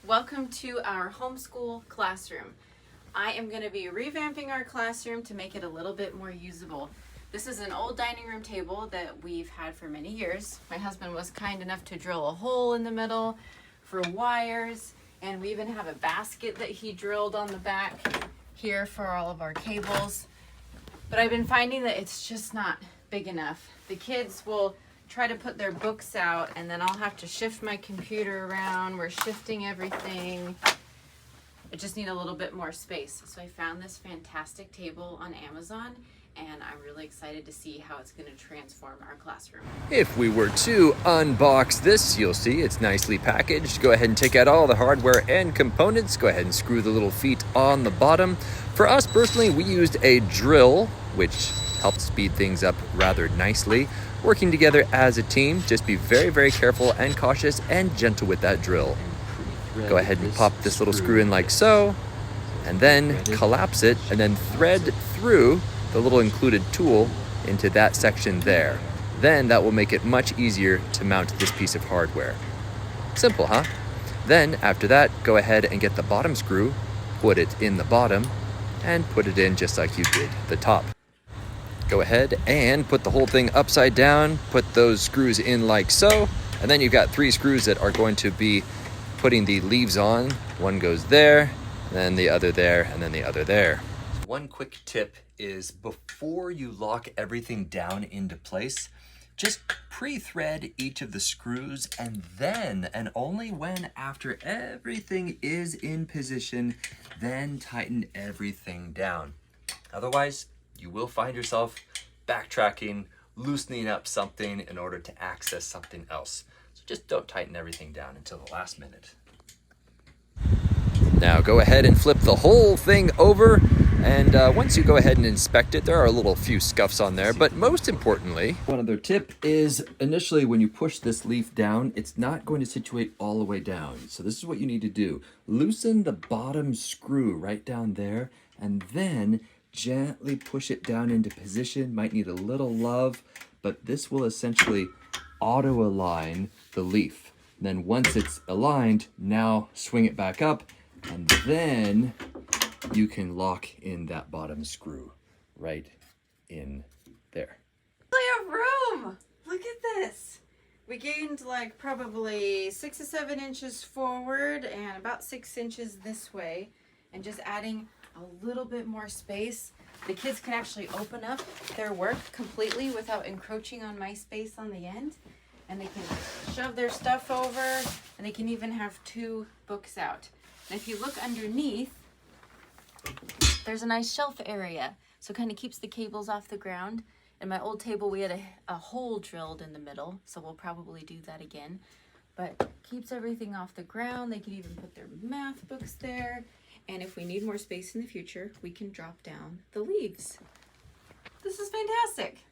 Welcome to our homeschool classroom. I am going to be revamping our classroom to make it a little bit more usable. This is an old dining room table that we've had for many years. My husband was kind enough to drill a hole in the middle for wires, and we even have a basket that he drilled on the back here for all of our cables. But I've been finding that it's just not big enough. The kids will try to put their books out, and then I'll have to shift my computer around. We're shifting everything. I just need a little bit more space. So I found this fantastic table on Amazon, and I'm really excited to see how it's going to transform our classroom. If we were to unbox this, you'll see it's nicely packaged. Go ahead and take out all the hardware and components. Go ahead and screw the little feet on the bottom. For us personally, we used a drill, which helped speed things up rather nicely. Working together as a team, just be very, very careful and cautious and gentle with that drill. Go ahead and pop this little screw in like so, and then collapse it, and then thread through the little included tool into that section there. Then that will make it much easier to mount this piece of hardware. Simple, huh? Then after that, go ahead and get the bottom screw, put it in the bottom, and put it in just like you did the top. Go ahead and put the whole thing upside down, put those screws in like so, and then you've got 3 screws that are going to be putting the leaves on. One goes there, then the other there, and then the other there. One quick tip is before you lock everything down into place, just pre-thread each of the screws, and then, and only when after everything is in position, then tighten everything down. Otherwise, you will find yourself backtracking, loosening up something in order to access something else. So just don't tighten everything down until the last minute. Now go ahead and flip the whole thing over, and once you go ahead and inspect it, there are a little few scuffs on there, but most importantly, one other tip is initially when you push this leaf down, it's not going to situate all the way down. So this is what you need to do. Loosen the bottom screw right down there, and then gently push it down into position. Might need a little love, but this will essentially auto-align the leaf. Then once it's aligned, now swing it back up, and then you can lock in that bottom screw right in there. We have room! Look at this! We gained like probably 6 to 7 inches forward and about 6 inches this way, and just adding a little bit more space. The kids can actually open up their work completely without encroaching on my space on the end, and they can shove their stuff over, and they can even have 2 books out. And if you look underneath, there's a nice shelf area, so it kind of keeps the cables off the ground. In my old table, we had a hole drilled in the middle, so we'll probably do that again, but keeps everything off the ground. They can even put their math books there. And if we need more space in the future, we can drop down the leaves. This is fantastic.